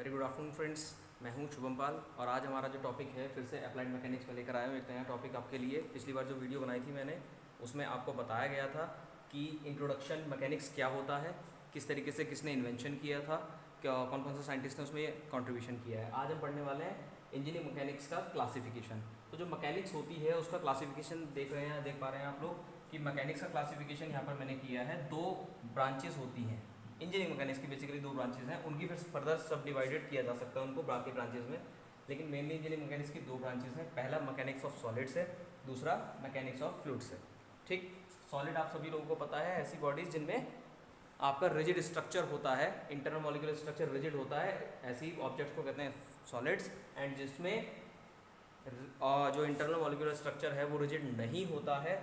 Very good afternoon friends. मैं हूं शुभम पाल और आज हमारा जो टॉपिक है फिर से अप्लाइड मैकेनिक्स में लेकर आया हूं एक नया टॉपिक आपके लिए। पिछली बार जो वीडियो बनाई थी मैंने उसमें आपको बताया गया था कि इंट्रोडक्शन मैकेनिक्स क्या होता है, किस तरीके से किसने इन्वेंशन किया था, क्या कौन कौन से साइंटिस्ट ने उसमें कंट्रीब्यूशन किया है। आज हम पढ़ने वाले हैं इंजीनियरिंग मैकेनिक्स का क्लासिफिकेशन। तो जो मैकेनिक्स होती है उसका क्लासिफिकेशन देख पा रहे हैं आप लोग कि मैकेनिक्स का क्लासिफिकेशन यहाँ पर मैंने किया है। दो ब्रांचेस होती हैं इंजीनियरिंग मैकेनिक्स की, बेसिकली दो ब्रांचेस हैं, उनकी फिर फर्दर सब डिवाइडेड किया जा सकता है उनको बाकी ब्रांचेस में, लेकिन मेनली इंजीनियरिंग मैकेनिक्स की दो ब्रांचेस हैं। पहला मैकेनिक्स ऑफ सॉलिड्स है, दूसरा मैकेनिक्स ऑफ फ्लूइड्स है। ठीक, सॉलिड आप सभी लोगों को पता है, ऐसी बॉडीज जिनमें आपका रिजिड स्ट्रक्चर होता है, इंटरनल मॉलिक्यूलर स्ट्रक्चर रिजिड होता है, ऐसी ऑब्जेक्ट्स को कहते हैं सॉलिड्स। एंड जिसमें जो इंटरनल मॉलिक्यूलर स्ट्रक्चर है वो रिजिड नहीं होता है,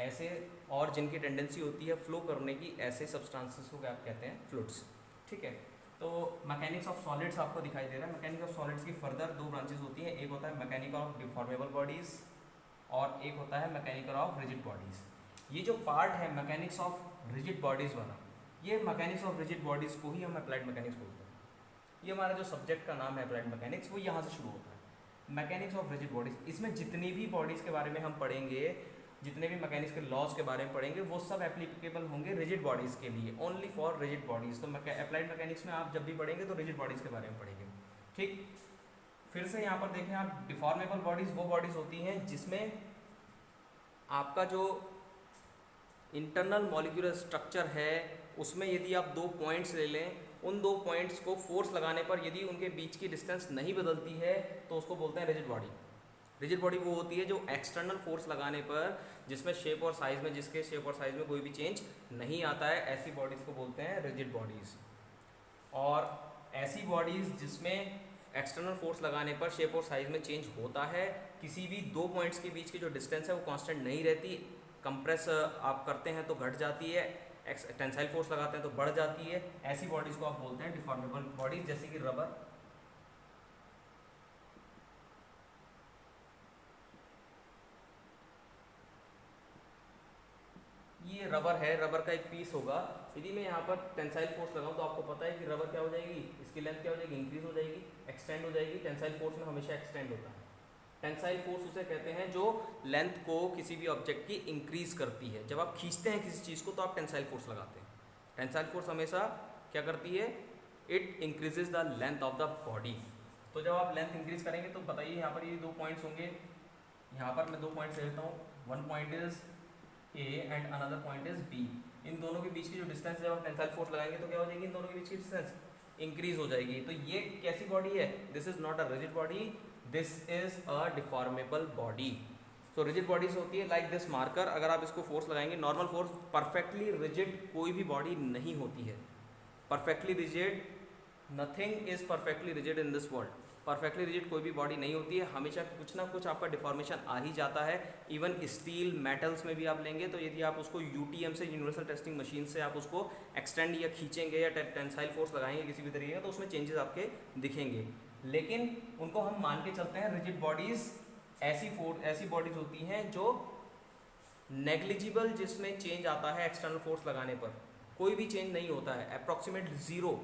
ऐसे और जिनकी टेंडेंसी होती है फ्लो करने की, ऐसे सब्सटेंसेस को क्या कहते हैं, फ्लूइड्स। ठीक है, तो मैकेनिक्स ऑफ सॉलिड्स आपको दिखाई दे रहा है। मैकेनिक्स ऑफ सॉलिड्स की फर्दर दो ब्रांचेस होती हैं, एक होता है मैकेनिकल ऑफ डिफॉर्मेबल बॉडीज और एक होता है मैकेनिकल ऑफ रिजिड बॉडीज। ये जो पार्ट है मैकेनिक्स ऑफ रिजिड बॉडीज वाला, ये मैकेनिक्स ऑफ रिजिड बॉडीज को ही हम अप्लाइड मैकेनिक्स बोलते हैं। ये हमारा जो सब्जेक्ट का नाम है अप्लाइड मैकेनिक्स, वो यहाँ से शुरू होता है, मैकेनिक्स ऑफ रिजिड बॉडीज। इसमें जितनी भी बॉडीज के बारे में हम पढ़ेंगे, जितने भी मैकेनिक्स के लॉज के बारे में पढ़ेंगे, वो सब एप्लीकेबल होंगे रिजिड बॉडीज़ के लिए, ओनली फॉर रिजिड बॉडीज़। तो अप्लाइड मैकेनिक्स में आप जब भी पढ़ेंगे तो रिजिड बॉडीज़ के बारे में पढ़ेंगे। ठीक, फिर से यहाँ पर देखें आप, डिफॉर्मेबल बॉडीज़ वो बॉडीज़ होती हैं जिसमें आपका जो इंटरनल मॉलिक्यूलर स्ट्रक्चर है उसमें यदि आप दो पॉइंट्स ले लें, उन दो पॉइंट्स को फोर्स लगाने पर यदि उनके बीच की डिस्टेंस नहीं बदलती है तो उसको बोलते हैं रिजिड बॉडी। रिजिड बॉडी वो होती है जो एक्सटर्नल फोर्स लगाने पर, जिसमें शेप और साइज में, जिसके शेप और साइज में कोई भी चेंज नहीं आता है, ऐसी बॉडीज़ को बोलते हैं रिजिड बॉडीज़। और ऐसी बॉडीज़ जिसमें एक्सटर्नल फोर्स लगाने पर शेप और साइज में चेंज होता है, किसी भी दो पॉइंट्स के बीच की जो डिस्टेंस है वो कांस्टेंट नहीं रहती, कंप्रेस आप करते हैं तो घट जाती है, टेंसाइल फोर्स लगाते हैं तो बढ़ जाती है, ऐसी बॉडीज़ को आप बोलते हैं डिफॉर्मेबल बॉडीज। जैसे कि रबर, ये रबर है, रबर का एक पीस होगा, यदि मैं यहाँ पर टेंसाइल फोर्स लगाऊं तो आपको पता है कि रबर क्या हो जाएगी, इसकी लेंथ क्या हो जाएगी, इंक्रीज हो जाएगी, एक्सटेंड हो जाएगी। टेंसाइल फोर्स में हमेशा एक्सटेंड होता है। टेंसाइल फोर्स उसे कहते हैं जो लेंथ को किसी भी ऑब्जेक्ट की इंक्रीज करती है। जब आप खींचते हैं किसी चीज़ को तो आप टेंसाइल फोर्स लगाते हैं। टेंसाइल फोर्स हमेशा क्या करती है, it increases the length of the body. तो जब आप लेंथ इंक्रीज करेंगे तो बताइए, यहाँ पर ये दो पॉइंट्स होंगे, यहाँ पर मैं दो पॉइंट्स लेता हूँ, one point is A and another point is B. इन दोनों के बीच की जो डिस्टेंस है, जब आप टेंसाइल फोर्स लगाएंगे तो क्या हो जाएगी, इन दोनों के बीच की डिस्टेंस इंक्रीज हो जाएगी। तो ये कैसी बॉडी है, this is not a rigid body, this is a deformable body. So rigid bodies होती है लाइक दिस मार्कर, अगर आप इसको फोर्स लगाएंगे, नॉर्मल फोर्स, परफेक्टली रिजिड कोई भी बॉडी नहीं होती है। Perfectly rigid, nothing is perfectly rigid in this world. Perfectly rigid कोई भी बॉडी नहीं होती है, हमेशा कुछ ना कुछ आपका डिफॉर्मेशन आ ही जाता है। इवन स्टील, मेटल्स में भी आप लेंगे तो यदि आप उसको यूटीएम से, यूनिवर्सल टेस्टिंग मशीन से आप उसको एक्सटेंड या खींचेंगे या टेंसाइल फोर्स लगाएंगे किसी भी तरीके का, तो उसमें चेंजेस आपके दिखेंगे, लेकिन उनको हम मान के चलते हैं रिजिड बॉडीज। ऐसी बॉडीज होती हैं जो नेग्लिजिबल, जिसमें चेंज आता है एक्सटर्नल फोर्स लगाने पर, कोई भी चेंज नहीं होता है, अप्रॉक्सीमेट जीरो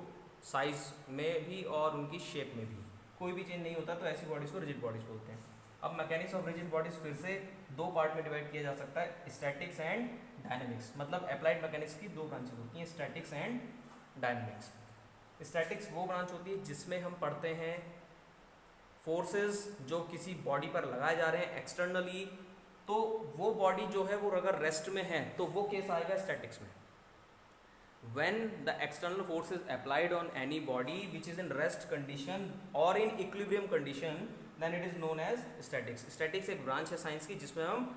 साइज में भी और उनकी शेप में भी कोई भी चेंज नहीं होता, तो ऐसी बॉडीज को रिजिड बॉडीज बोलते हैं। अब मैकेनिक्स ऑफ रिजिड बॉडीज फिर से दो पार्ट में डिवाइड किया जा सकता है, स्टैटिक्स एंड डायनेमिक्स। मतलब अप्लाइड मैकेनिक्स की दो ब्रांचेस होती हैं, स्टैटिक्स एंड डायनेमिक्स। स्टैटिक्स वो ब्रांच होती है जिसमें हम पढ़ते हैं फोर्सेस जो किसी बॉडी पर लगाए जा रहे हैं एक्सटर्नली, तो वो बॉडी जो है वो अगर रेस्ट में है तो वो केस आएगा स्टैटिक्स में। When the external force is applied on any body which is in rest condition or in equilibrium condition, then it is known as statics. Statics एक ब्रांच है साइंस की जिसमें हम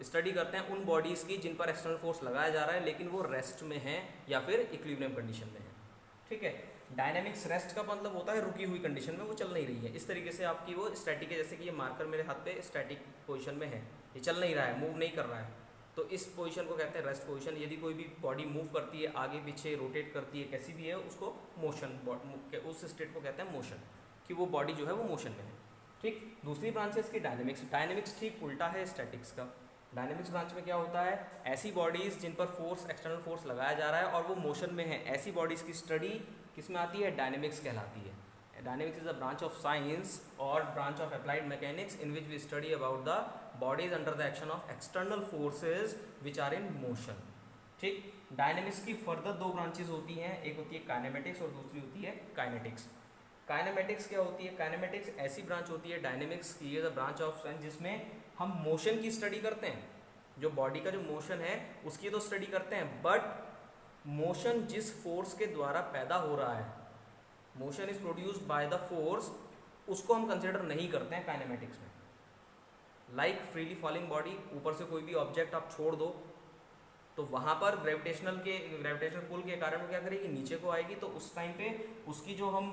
स्टडी करते हैं उन बॉडीज़ की जिन पर एक्सटर्नल फोर्स लगाया जा रहा है लेकिन वो रेस्ट में है या फिर इक्विलिब्रियम कंडीशन में है। ठीक है, डायनेमिक्स, रेस्ट का मतलब होता है रुकी हुई कंडीशन में, वो चल नहीं रही है, इस तरीके से आपकी वो स्टैटिक है। जैसे कि ये मार्कर मेरे हाथ पे स्टैटिक पोजीशन में है, ये चल नहीं रहा है, मूव नहीं कर रहा है, तो इस पोजीशन को कहते हैं रेस्ट पोजीशन। यदि कोई भी बॉडी मूव करती है, आगे पीछे रोटेट करती है, कैसी भी है, उसको मोशन, उस स्टेट को कहते हैं मोशन, कि वो बॉडी जो है वो मोशन में है। ठीक, दूसरी ब्रांच है इसकी डायनेमिक्स। डायनेमिक्स ठीक उल्टा है स्टैटिक्स का। डायनेमिक्स ब्रांच में क्या होता है, ऐसी बॉडीज़ जिन पर फोर्स, एक्सटर्नल फोर्स लगाया जा रहा है और वो मोशन में है, ऐसी बॉडीज़ की स्टडी किस में आती है, डायनेमिक्स कहलाती है। Dynamics is a branch of science or branch of applied mechanics in which we study about the bodies under the action of external forces which are in motion. ठीक, dynamics की further दो branches होती हैं, एक होती है kinematics और दूसरी होती है काइनेटिक्स. काइनेमेटिक्स क्या होती है? काइनेमेटिक्स ऐसी ब्रांच होती है डायनेमिक्स की, is a branch of science जिसमें हम मोशन की स्टडी करते हैं. जो बॉडी का जो मोशन है उसकी तो स्टडी करते हैं, बट मोशन जिस फोर्स के द्वारा पैदा हो रहा है, motion is produced by the force, उसको हम कंसिडर नहीं करते हैं काइनेमेटिक्स में. लाइक फ्रीली फॉलिंग बॉडी, ऊपर से कोई भी ऑब्जेक्ट आप छोड़ दो तो वहाँ पर ग्रेविटेशनल पुल के कारण वो क्या करेगी, नीचे को आएगी. तो उस टाइम पे उसकी जो हम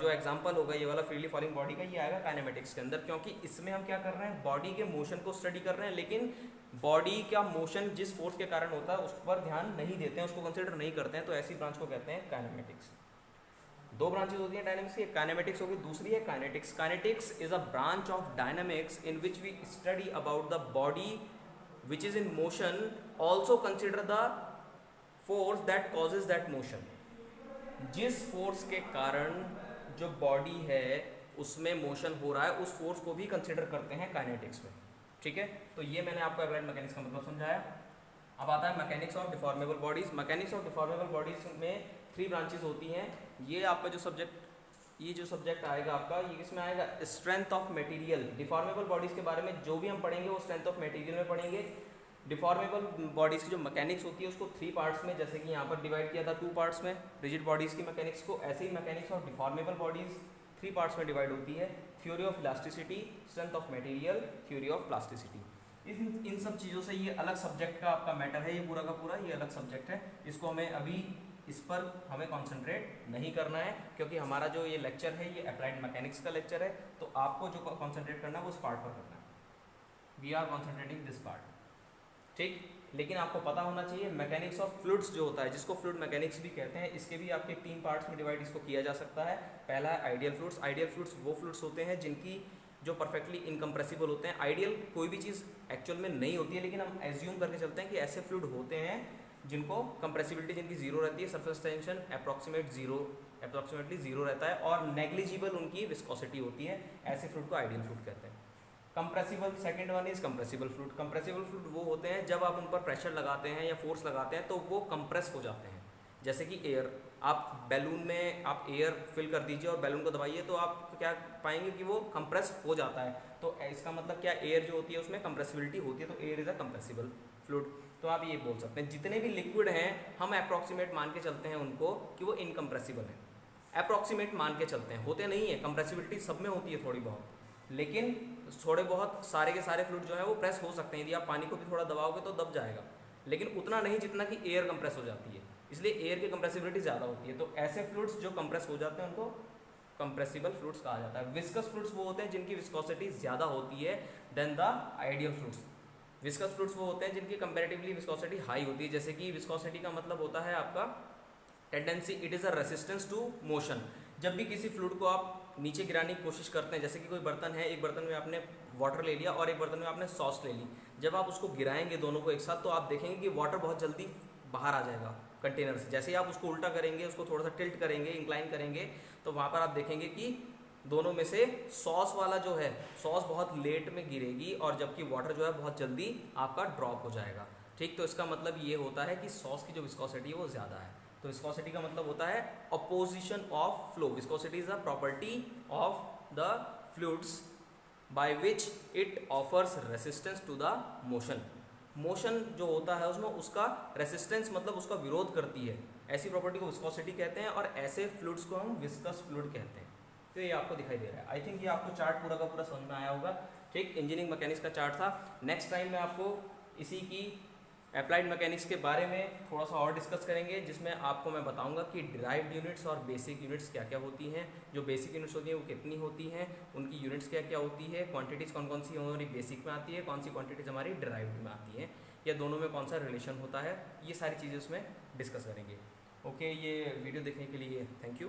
जो एग्जांपल होगा ये वाला फ्रीली फॉलिंग बॉडी का, ये आएगा काइनेमेटिक्स के अंदर, क्योंकि इसमें हम क्या कर रहे हैं, बॉडी के मोशन को स्टडी कर रहे हैं, लेकिन बॉडी का मोशन जिस फोर्स के कारण होता है उस पर ध्यान नहीं देते हैं, उसको कंसिडर नहीं करते हैं. तो ऐसी ब्रांच को कहते हैं काइनेमेटिक्स. दो ब्रांचेस होती हैं डायनेमिक्स की, एक काइनेमेटिक्स होगी, दूसरी है kinetics. Kinetics is a branch of dynamics in which we study about the body which is in motion, also consider the force that causes that motion. जिस फोर्स के कारण जो बॉडी है उसमें मोशन हो रहा है, उस फोर्स को भी कंसिडर करते हैं काइनेटिक्स में. ठीक है, तो ये मैंने आपको अप्लाइड मैकेनिक्स का मतलब समझाया. अब आता है mechanics of deformable bodies. Mechanics of deformable bodies में 3 ब्रांचेस होती हैं. ये आपका जो सब्जेक्ट आएगा आपका, ये इसमें आएगा strength of material. Deformable bodies के बारे में जो भी हम पढ़ेंगे वो स्ट्रेंथ ऑफ मटेरियल में पढ़ेंगे. डिफॉर्मेबल बॉडीज की जो मैकेनिक्स होती है उसको 3 पार्ट्स में, जैसे कि यहाँ पर डिवाइड किया था 2 पार्ट्स में रिजिड बॉडीज की मैकेनिक्स को, ऐसे ही mechanics of deformable bodies 3 parts में डिवाइड होती है. Theory of elasticity, strength of material, theory of plasticity. इन सब चीज़ों से ये अलग सब्जेक्ट का आपका मैटर है, ये पूरा का पूरा ये अलग सब्जेक्ट है. इसको हमें अभी इस पर हमें कंसंट्रेट नहीं करना है, क्योंकि हमारा जो ये लेक्चर है ये अप्लाइड मैकेनिक्स का लेक्चर है. तो आपको जो कंसंट्रेट करना है वो उस पार्ट पर करना है. We are concentrating this part. ठीक, लेकिन आपको पता होना चाहिए मैकेनिक्स ऑफ फ्लूइड्स जो होता है, जिसको फ्लूइड मैकेनिक्स भी कहते हैं, इसके भी आपके 3 पार्ट्स में डिवाइड इसको किया जा सकता है. पहला है आइडियल फ्लूइड्स. आइडियल फ्लूइड्स वो फ्लूइड्स होते हैं जिनकी जो परफेक्टली इनकम्प्रेसिबल होते हैं. आइडियल कोई भी चीज़ एक्चुअल में नहीं होती है, लेकिन हम एज्यूम करके चलते हैं कि ऐसे फ्लूइड होते हैं जिनको कंप्रेसिबिलिटी जिनकी 0 रहती है, सरफेस टेंशन अप्रॉक्सीमेटली 0 रहता है, और नेग्लिजिबल उनकी विस्कोसिटी होती है. ऐसे फ्लूइड को आइडियल फ्लूइड कहते हैं. Compressible, second one is compressible fluid. Compressible fluid वो होते हैं जब आप उन पर प्रेशर लगाते हैं या फोर्स लगाते हैं तो वो कंप्रेस हो जाते हैं. जैसे कि एयर, आप बैलून में आप एयर फिल कर दीजिए और बैलून को दबाइए तो आप क्या पाएंगे कि वो कंप्रेस हो जाता है. तो इसका मतलब क्या, एयर जो होती है उसमें कंप्रेसिबिलिटी होती है, तो air is a compressible fluid. तो आप ये बोल सकते हैं जितने भी लिक्विड हैं हम अप्रॉक्सीमेट मान के चलते हैं उनको कि वो इनकम्प्रेसिबल है. अप्रॉक्सीमेट मान के चलते हैं, होते नहीं है, कंप्रेसिबिलिटी सब में होती है थोड़ी बहुत, लेकिन थोड़े बहुत सारे के सारे फ्लूइड जो है वो प्रेस हो सकते हैं. यदि आप पानी को भी थोड़ा दबाओगे तो दब जाएगा, लेकिन उतना नहीं जितना कि एयर कंप्रेस हो जाती है. इसलिए एयर की कंप्रेसिबिलिटी ज़्यादा होती है. तो ऐसे फ्लूइड्स जो कंप्रेस हो जाते हैं उनको कंप्रेसिबल फ्लूइड्स कहा जाता है. विस्कस फ्लूइड्स वो होते हैं जिनकी विस्कोसिटी ज़्यादा होती है then the ideal fluids. Viscous fluids वो होते हैं जिनकी कंपैरेटिवली विस्कोसिटी हाई होती है. जैसे कि विस्कोसिटी का मतलब होता है आपका tendency, it is a resistance to motion. जब भी किसी फ्लूइड को आप नीचे गिराने की कोशिश करते हैं, जैसे कि कोई बर्तन है, एक बर्तन में आपने वाटर ले लिया और एक बर्तन में आपने सॉस ले ली, जब आप उसको गिराएंगे दोनों को एक साथ तो आप देखेंगे कि वाटर बहुत जल्दी बाहर आ जाएगा कंटेनर से. जैसे ही आप उसको उल्टा करेंगे, उसको थोड़ा सा टिल्ट करेंगे, इंक्लाइन करेंगे, तो वहाँ पर आप देखेंगे कि दोनों में से सॉस वाला जो है, सॉस बहुत लेट में गिरेगी और जबकि वाटर जो है बहुत जल्दी आपका ड्रॉप हो जाएगा. ठीक, तो इसका मतलब ये होता है कि सॉस की जो विस्कोसिटी है वो ज़्यादा है. तो विस्कोसिटी का मतलब होता है opposition of flow. Viscosity is a property of the fluids by which it offers resistance to the motion. Motion जो होता है उसमें उसका रेसिस्टेंस मतलब उसका विरोध करती है, ऐसी प्रॉपर्टी को विस्कोसिटी कहते हैं, और ऐसे फ्लूइड्स को हम विस्कस फ्लूइड कहते हैं. तो ये आपको दिखाई दे रहा है. आई थिंक ये आपको चार्ट पूरा का पूरा समझ में आया होगा. ठीक, इंजीनियरिंग मैकेनिक्स का चार्ट था. नेक्स्ट टाइम में आपको इसी की अप्लाइड मैकेनिक्स के बारे में थोड़ा सा और डिस्कस करेंगे, जिसमें आपको मैं बताऊंगा कि डिराइव्ड यूनिट्स और बेसिक यूनिट्स क्या क्या होती हैं. जो बेसिक यूनिट्स होती हैं वो कितनी होती हैं, उनकी यूनिट्स क्या क्या होती है, क्वांटिटीज़ कौन कौन सी हमारी बेसिक में आती है, कौन सी क्वांटिटीज़ हमारी डिराइव्ड में आती हैं, या दोनों में कौन सा रिलेशन होता है, ये सारी चीज़ें उसमें डिस्कस करेंगे. ओके, ये वीडियो देखने के लिए थैंक यू.